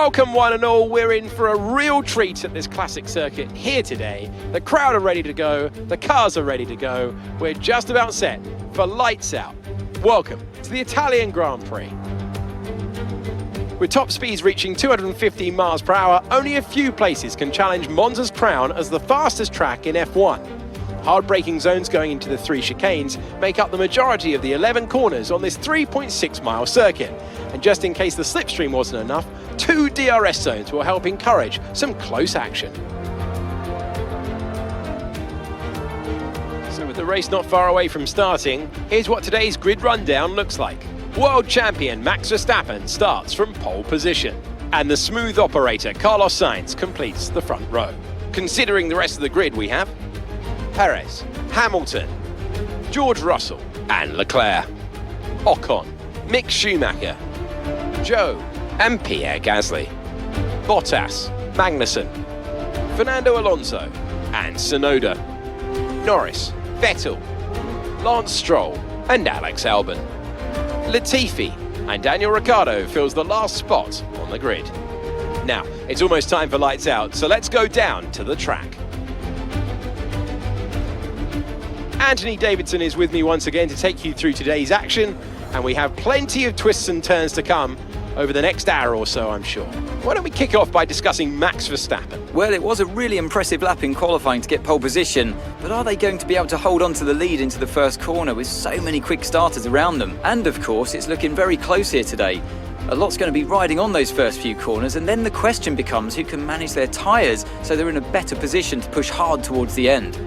Welcome one and all, we're in for a real treat at this classic circuit here today. The crowd are ready to go, the cars are ready to go, we're just about set for lights out. Welcome to the Italian Grand Prix. With top speeds reaching 215 miles per hour, only a few places can challenge Monza's crown as the fastest track in F1. Hard braking zones going into the 3 chicanes make up the majority of the 11 corners on this 3.6-mile circuit. And just in case the slipstream wasn't enough, 2 DRS zones will help encourage some close action. So with the race not far away from starting, here's what today's grid rundown looks like. World champion Max Verstappen starts from pole position, and the smooth operator Carlos Sainz completes the front row. Considering the rest of the grid, we have Perez, Hamilton, George Russell and Leclerc, Ocon, Mick Schumacher, Zhou and Pierre Gasly, Bottas, Magnussen, Fernando Alonso and Tsunoda, Norris, Vettel, Lance Stroll and Alex Albon. Latifi and Daniel Ricciardo fills the last spot on the grid. Now, it's almost time for lights out, so let's go down to the track. Anthony Davidson is with me once again to take you through today's action, and we have plenty of twists and turns to come over the next hour or so, I'm sure. Why don't we kick off by discussing Max Verstappen? Well, it was a really impressive lap in qualifying to get pole position, but are they going to be able to hold on to the lead into the first corner with so many quick starters around them? And of course, it's looking very close here today. A lot's going to be riding on those first few corners, and then the question becomes who can manage their tyres so they're in a better position to push hard towards the end.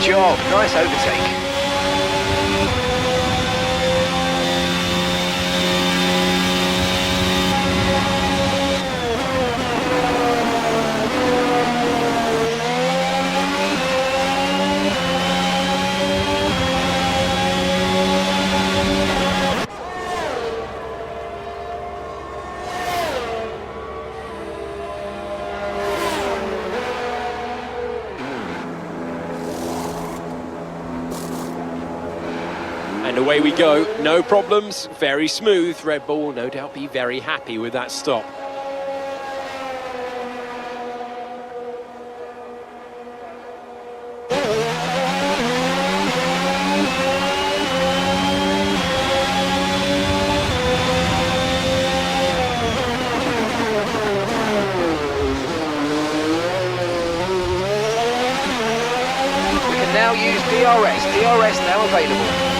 job, nice overtake. And away we go, no problems, very smooth. Red Bull will no doubt be very happy with that stop. We can now use DRS now available.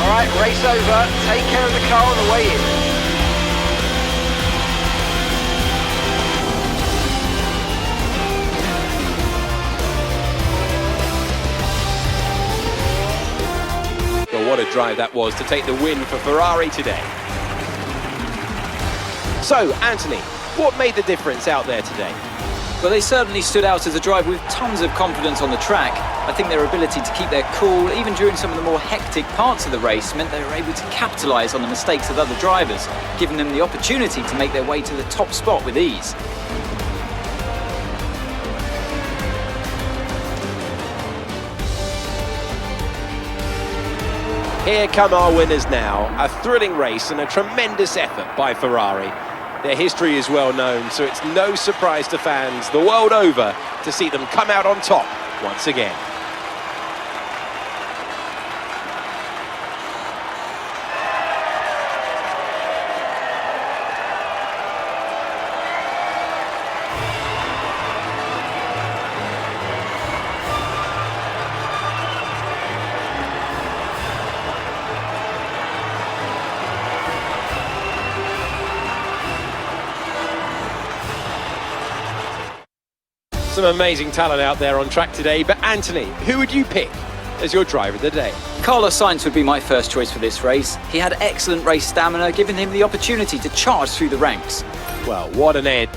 Right, race over. Take care of the car on the way in. Well, what a drive that was to take the win for Ferrari today. So, Anthony, what made the difference out there today? Well, they certainly stood out as a driver with tons of confidence on the track. I think their ability to keep their cool, even during some of the more hectic parts of the race, meant they were able to capitalise on the mistakes of other drivers, giving them the opportunity to make their way to the top spot with ease. Here come our winners now. A thrilling race and a tremendous effort by Ferrari. Their history is well known, so it's no surprise to fans the world over to see them come out on top once again. Some amazing talent out there on track today, but Anthony, who would you pick as your driver of the day? Carlos Sainz would be my first choice for this race. He had excellent race stamina, giving him the opportunity to charge through the ranks. Well, what an end